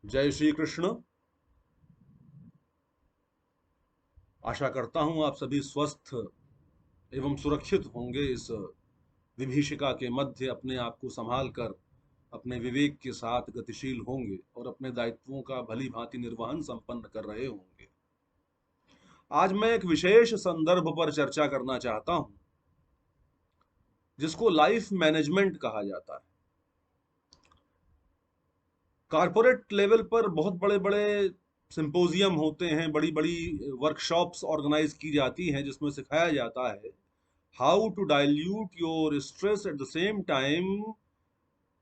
जय श्री कृष्ण। आशा करता हूं आप सभी स्वस्थ एवं सुरक्षित होंगे। इस विभीषिका के मध्य अपने आप को संभाल कर अपने विवेक के साथ गतिशील होंगे और अपने दायित्वों का भली भांति निर्वहन संपन्न कर रहे होंगे। आज मैं एक विशेष संदर्भ पर चर्चा करना चाहता हूं, जिसको लाइफ मैनेजमेंट कहा जाता है। कॉरपोरेट लेवल पर बहुत बड़े बड़े सिंपोजियम होते हैं, बड़ी बड़ी वर्कशॉप्स ऑर्गेनाइज की जाती हैं, जिसमें सिखाया जाता है how to dilute your stress at the same time,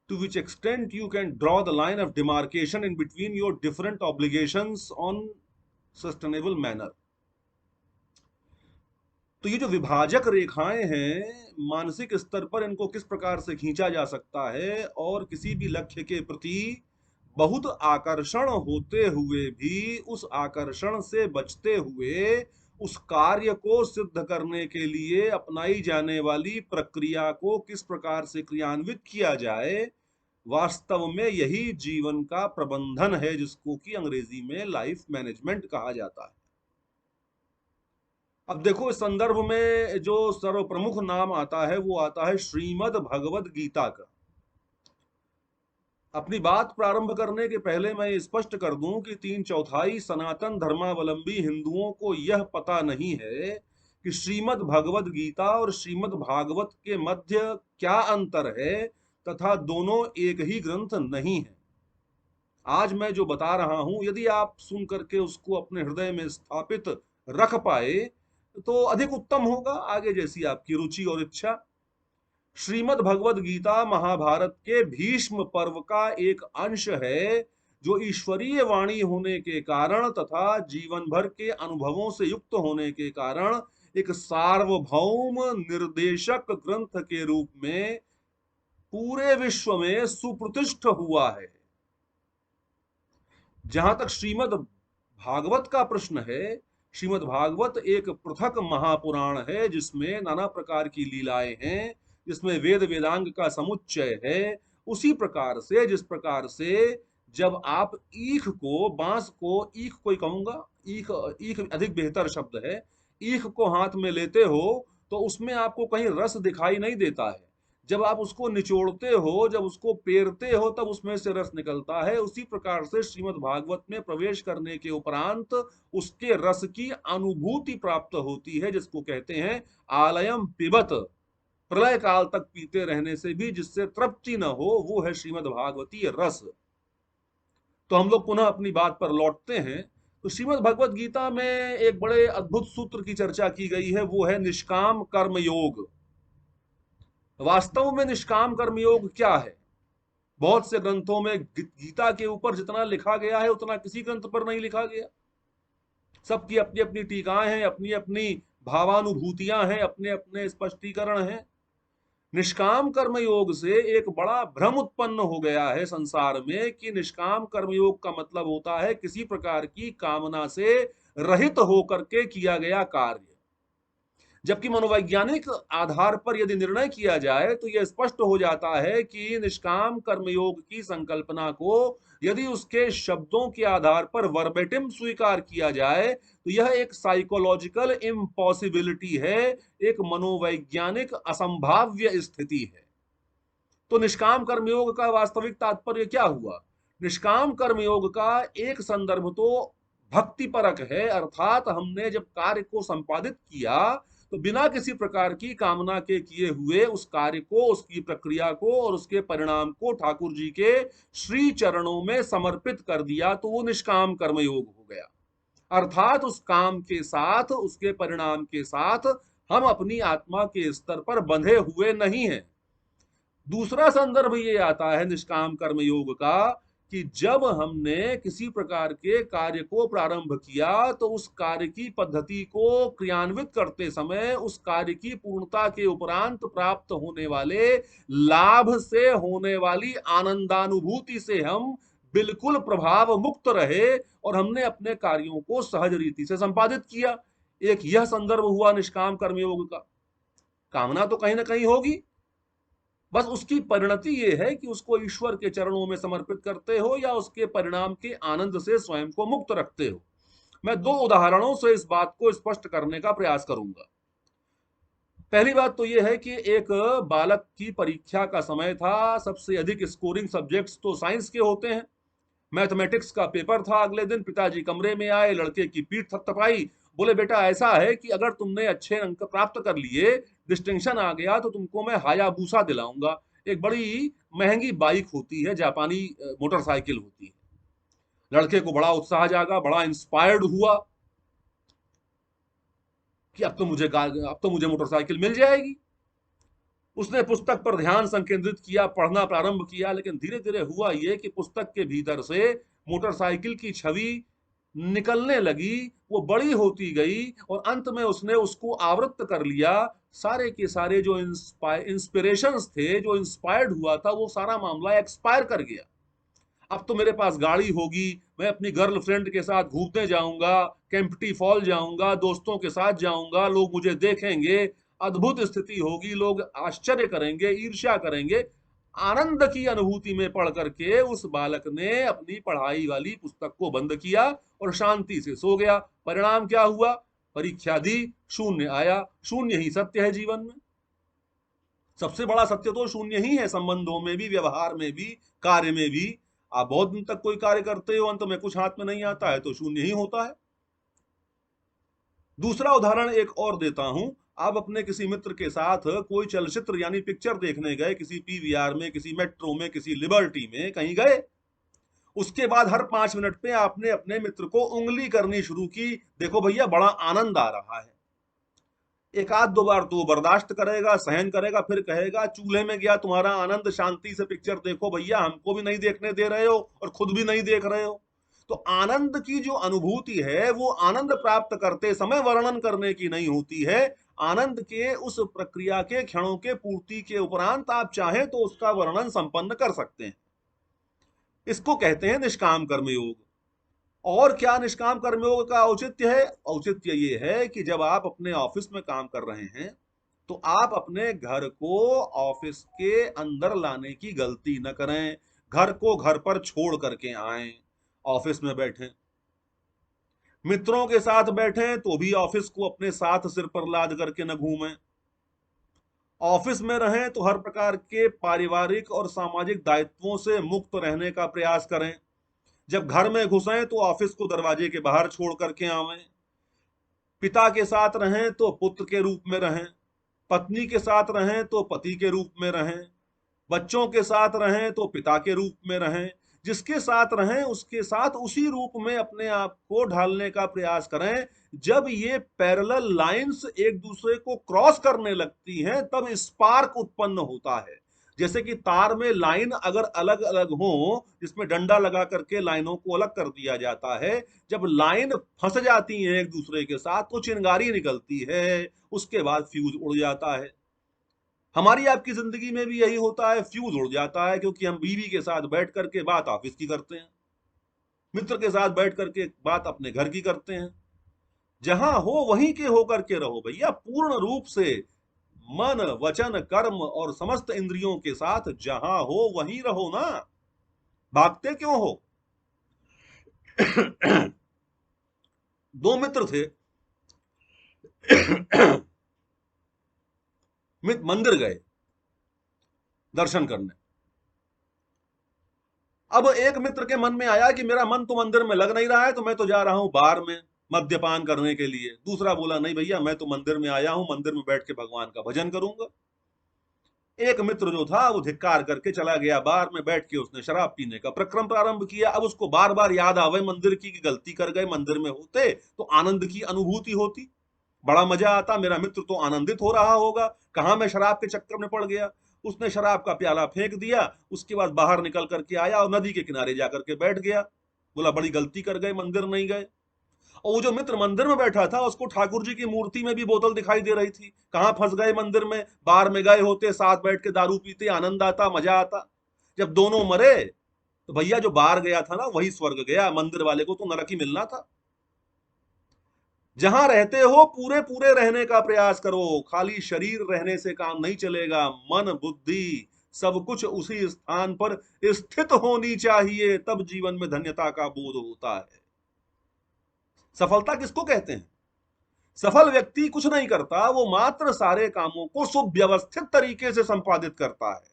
to which extent you can draw the line of demarcation in between your different obligations on sustainable manner। तो ये जो विभाजक रेखाएं हैं, मानसिक स्तर पर इनको किस प्रकार से खींचा जा सकता है और किसी भी लक्ष्य के प्रति बहुत आकर्षण होते हुए भी उस आकर्षण से बचते हुए उस कार्य को सिद्ध करने के लिए अपनाई जाने वाली प्रक्रिया को किस प्रकार से क्रियान्वित किया जाए, वास्तव में यही जीवन का प्रबंधन है, जिसको कि अंग्रेजी में लाइफ मैनेजमेंट कहा जाता है। अब देखो, इस संदर्भ में जो सर्वप्रमुख नाम आता है वो आता है श्रीमद् भगवद गीता का। अपनी बात प्रारंभ करने के पहले मैं स्पष्ट कर दूं कि 3/4 सनातन धर्मावलंबी हिंदुओं को यह पता नहीं है कि श्रीमद् भगवद गीता और श्रीमद् भागवत के मध्य क्या अंतर है, तथा दोनों एक ही ग्रंथ नहीं है। आज मैं जो बता रहा हूं, यदि आप सुन करके उसको अपने हृदय में स्थापित रख पाए तो अधिक उत्तम होगा, आगे जैसी आपकी रुचि और इच्छा। श्रीमद् भगवद गीता महाभारत के भीष्म पर्व का एक अंश है, जो ईश्वरीय वाणी होने के कारण तथा जीवन भर के अनुभवों से युक्त होने के कारण एक सार्वभौम निर्देशक ग्रंथ के रूप में पूरे विश्व में सुप्रतिष्ठ हुआ है। जहां तक श्रीमद् भागवत का प्रश्न है, श्रीमद् भागवत एक पृथक महापुराण है, जिसमें नाना प्रकार की लीलाएं हैं, जिसमें वेद वेदांग का समुच्चय है। उसी प्रकार से, जिस प्रकार से जब आप ईख को, बांस को, ईख को ही कहूंगा, ईख ईख अधिक बेहतर शब्द है, ईख को हाथ में लेते हो तो उसमें आपको कहीं रस दिखाई नहीं देता है। जब आप उसको निचोड़ते हो, जब उसको पेरते हो, तब उसमें से रस निकलता है। उसी प्रकार से श्रीमद् भागवत में प्रवेश करने के उपरांत उसके रस की अनुभूति प्राप्त होती है, जिसको कहते हैं आलयम पिबत। प्रलय काल तक पीते रहने से भी जिससे तृप्ति न हो, वो है श्रीमद् भागवती रस। तो हम लोग पुनः अपनी बात पर लौटते हैं। तो श्रीमद् भगवत गीता में एक बड़े अद्भुत सूत्र की चर्चा की गई है, वो है निष्काम कर्म योग। वास्तव में निष्काम कर्मयोग क्या है? बहुत से ग्रंथों में गीता के ऊपर जितना लिखा गया है उतना किसी ग्रंथ पर नहीं लिखा गया। सबकी अपनी अपनी टीकाएं हैं, अपनी अपनी भावानुभूतियां हैं, अपने अपने स्पष्टीकरण हैं। निष्काम कर्मयोग से एक बड़ा भ्रम उत्पन्न हो गया है संसार में कि निष्काम कर्मयोग का मतलब होता है किसी प्रकार की कामना से रहित होकर के किया गया कार्य। जबकि मनोवैज्ञानिक आधार पर यदि निर्णय किया जाए तो यह स्पष्ट हो जाता है कि निष्काम कर्मयोग की संकल्पना को यदि उसके शब्दों के आधार पर वर्बेटिम स्वीकार किया जाए तो यह एक साइकोलॉजिकल इम्पॉसिबिलिटी है, एक मनोवैज्ञानिक असंभाव्य स्थिति है। तो निष्काम कर्मयोग का वास्तविक तात्पर्य क्या हुआ? निष्काम कर्मयोग का एक संदर्भ तो भक्ति परक है, अर्थात हमने जब कार्य को संपादित किया तो बिना किसी प्रकार की कामना के किए हुए उस कार्य को, उसकी प्रक्रिया को और उसके परिणाम को ठाकुर जी के श्री चरणों में समर्पित कर दिया, तो वो निष्काम कर्मयोग हो गया। अर्थात उस काम के साथ, उसके परिणाम के साथ हम अपनी आत्मा के स्तर पर बंधे हुए नहीं हैं। दूसरा संदर्भ ये आता है निष्काम कर्म योग का कि जब हमने किसी प्रकार के कार्य को प्रारंभ किया तो उस कार्य की पद्धति को क्रियान्वित करते समय उस कार्य की पूर्णता के उपरांत प्राप्त होने वाले लाभ से होने वाली आनंदानुभूति से हम बिल्कुल प्रभाव मुक्त रहे और हमने अपने कार्यों को सहज रीति से संपादित किया। एक यह संदर्भ हुआ निष्काम कर्मयोग का। कामना तो कहीं ना कहीं होगी, बस उसकी परिणति ये है कि उसको ईश्वर के चरणों में समर्पित करते हो या उसके परिणाम के आनंद से स्वयं को मुक्त रखते हो। मैं दो उदाहरणों से इस बात को स्पष्ट करने का प्रयास करूंगा। पहली बात तो यह है कि एक बालक की परीक्षा का समय था। सबसे अधिक स्कोरिंग सब्जेक्ट्स तो साइंस के होते हैं। मैथमेटिक्स का पेपर था। अगले दिन पिताजी कमरे में आए, लड़के की पीठ थपथपाई, बोले बेटा ऐसा है कि अगर तुमने अच्छे अंक प्राप्त कर लिए, डिस्टिंक्शन आ गया, तो तुमको मैं हायाबूसा दिलाऊंगा। एक बड़ी महंगी बाइक होती है, जापानी मोटरसाइकिल होती है। लड़के को बड़ा उत्साह जागा, बड़ा इंस्पायर्ड हुआ कि अब तो मुझे मोटरसाइकिल मिल जाएगी। उसने पुस्तक पर ध्यान संकेंद्रित किया, पढ़ना प्रारंभ किया, लेकिन धीरे धीरे हुआ यह कि पुस्तक के भीतर से मोटरसाइकिल की छवि निकलने लगी। वो बड़ी होती गई और अंत में उसने उसको आवृत्त कर लिया। सारे के सारे जो इंस्पिरेशंस थे, जो इंस्पायर्ड हुआ था, वो सारा मामला एक्सपायर कर गया। अब तो मेरे पास गाड़ी होगी, मैं अपनी गर्लफ्रेंड के साथ घूमने जाऊंगा, केम्प्टी फॉल जाऊंगा, दोस्तों के साथ जाऊंगा, लोग मुझे देखेंगे, अद्भुत स्थिति होगी, लोग आश्चर्य करेंगे, ईर्ष्या करेंगे। आनंद की अनुभूति में पढ़ करके उस बालक ने अपनी पढ़ाई वाली पुस्तक को बंद किया और शांति से सो गया। परिणाम क्या हुआ? परीक्षा दी, शून्य आया। शून्य ही सत्य है जीवन में। सबसे बड़ा सत्य तो शून्य ही है, संबंधों में भी, व्यवहार में भी, कार्य में भी। आप बहुत दिन तक कोई कार्य करते हो, अंत में कुछ हाथ में नहीं आता है तो शून्य ही होता है। दूसरा उदाहरण एक और देता हूं। आप अपने किसी मित्र के साथ कोई चलचित्र यानी पिक्चर देखने गए, किसी पीवीआर में, किसी मेट्रो में, किसी लिबर्टी में कहीं गए। उसके बाद हर 5 मिनट पे आपने अपने मित्र को उंगली करनी शुरू की, देखो भैया बड़ा आनंद आ रहा है। एक आध दो बार तो वो बर्दाश्त करेगा, सहन करेगा, फिर कहेगा चूल्हे में गया तुम्हारा आनंद, शांति से पिक्चर देखो भैया, हमको भी नहीं देखने दे रहे हो और खुद भी नहीं देख रहे हो। तो आनंद की जो अनुभूति है वो आनंद प्राप्त करते समय वर्णन करने की नहीं होती है। आनंद के उस प्रक्रिया के क्षणों के पूर्ति के उपरांत आप चाहें तो उसका वर्णन संपन्न कर सकते हैं। इसको कहते हैं निष्काम कर्मयोग। और क्या निष्काम कर्मयोग का औचित्य है? औचित्य ये है कि जब आप अपने ऑफिस में काम कर रहे हैं तो आप अपने घर को ऑफिस के अंदर लाने की गलती न करें। घर को घर पर छोड़ करके आए, ऑफिस में बैठें। मित्रों के साथ बैठें तो भी ऑफिस को अपने साथ सिर पर लाद करके न घूमें। ऑफिस में रहें तो हर प्रकार के पारिवारिक और सामाजिक दायित्वों से मुक्त रहने का प्रयास करें। जब घर में घुसें तो ऑफिस को दरवाजे के बाहर छोड़ करके आवें। पिता के साथ रहें तो पुत्र के रूप में रहें, पत्नी के साथ रहें तो पति के रूप में रहें, बच्चों के साथ रहें तो पिता के रूप में रहें। जिसके साथ रहें उसके साथ उसी रूप में अपने आप को ढालने का प्रयास करें। जब ये पैरेलल लाइंस एक दूसरे को क्रॉस करने लगती हैं तब स्पार्क उत्पन्न होता है। जैसे कि तार में लाइन अगर अलग अलग हो, जिसमें डंडा लगा करके लाइनों को अलग कर दिया जाता है, जब लाइन फंस जाती है एक दूसरे के साथ तो चिंगारी निकलती है, उसके बाद फ्यूज उड़ जाता है। हमारी आपकी जिंदगी में भी यही होता है, फ्यूज उड़ जाता है, क्योंकि हम बीवी के साथ बैठ करके बात ऑफिस की करते हैं, मित्र के साथ बैठ करके बात अपने घर की करते हैं। जहां हो वहीं के होकर के रहो भैया, पूर्ण रूप से मन वचन कर्म और समस्त इंद्रियों के साथ जहां हो वहीं रहो ना, भागते क्यों हो? दो मित्र थे, मंदिर गए दर्शन करने। अब एक मित्र के मन में आया कि मेरा मन तो मंदिर में लग नहीं रहा है, तो मैं तो जा रहा हूं बार में मद्यपान करने के लिए। दूसरा बोला नहीं भैया, मैं तो मंदिर में आया हूं, मंदिर में बैठ के भगवान का भजन करूंगा। एक मित्र जो था वो धिक्कार करके चला गया, बार में बैठ के उसने शराब पीने का प्रक्रम प्रारंभ किया। अब उसको बार बार याद आवे मंदिर की कि गलती कर गए, मंदिर में होते तो आनंद की अनुभूति होती, बड़ा मजा आता, मेरा मित्र तो आनंदित हो रहा होगा, कहां मैं शराब के चक्कर में पड़ गया। उसने शराब का प्याला फेंक दिया, उसके बाद बाहर निकल करके आया और नदी के किनारे जाकर के बैठ गया। बोला बड़ी गलती कर गए, मंदिर नहीं गए। और वो जो मित्र मंदिर में बैठा था उसको ठाकुर जी की मूर्ति में भी बोतल दिखाई दे रही थी। कहां फंस गए मंदिर में, बार में गए होते, साथ बैठ के दारू पीते, आनंद आता, मजा आता। जब दोनों मरे तो भैया जो बाहर गया था ना वही स्वर्ग गया, मंदिर वाले को तो नरक ही मिलना था। जहां रहते हो पूरे पूरे रहने का प्रयास करो, खाली शरीर रहने से काम नहीं चलेगा। मन बुद्धि सब कुछ उसी स्थान पर स्थित होनी चाहिए, तब जीवन में धन्यता का बोध होता है। सफलता किसको कहते हैं? सफल व्यक्ति कुछ नहीं करता, वो मात्र सारे कामों को सुव्यवस्थित तरीके से संपादित करता है।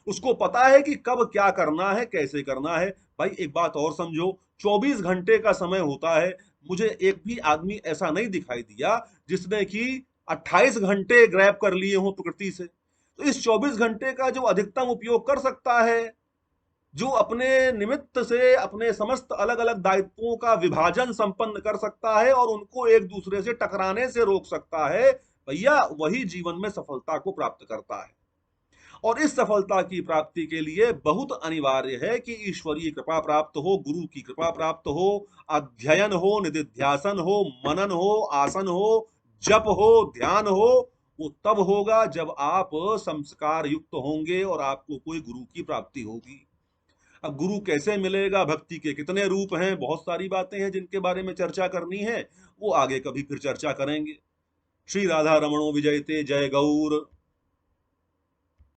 उसको पता है कि कब क्या करना है, कैसे करना है। भाई एक बात और समझो, 24 घंटे का समय होता है। मुझे एक भी आदमी ऐसा नहीं दिखाई दिया जिसने कि 28 घंटे ग्रैब कर लिए हो प्रकृति से। तो इस 24 घंटे का जो अधिकतम उपयोग कर सकता है, जो अपने निमित्त से अपने समस्त अलग अलग दायित्वों का विभाजन संपन्न कर सकता है और उनको एक दूसरे से टकराने से रोक सकता है, भैया वही जीवन में सफलता को प्राप्त करता है। और इस सफलता की प्राप्ति के लिए बहुत अनिवार्य है कि ईश्वरीय कृपा प्राप्त हो, गुरु की कृपा प्राप्त हो, अध्ययन हो, निधिध्यासन हो, मनन हो, आसन हो, जप हो, ध्यान हो। वो तब होगा जब आप संस्कार युक्त होंगे और आपको कोई गुरु की प्राप्ति होगी। अब गुरु कैसे मिलेगा, भक्ति के कितने रूप हैं, बहुत सारी बातें हैं जिनके बारे में चर्चा करनी है, वो आगे कभी फिर चर्चा करेंगे। श्री राधा रमणो विजयते। जय गौर।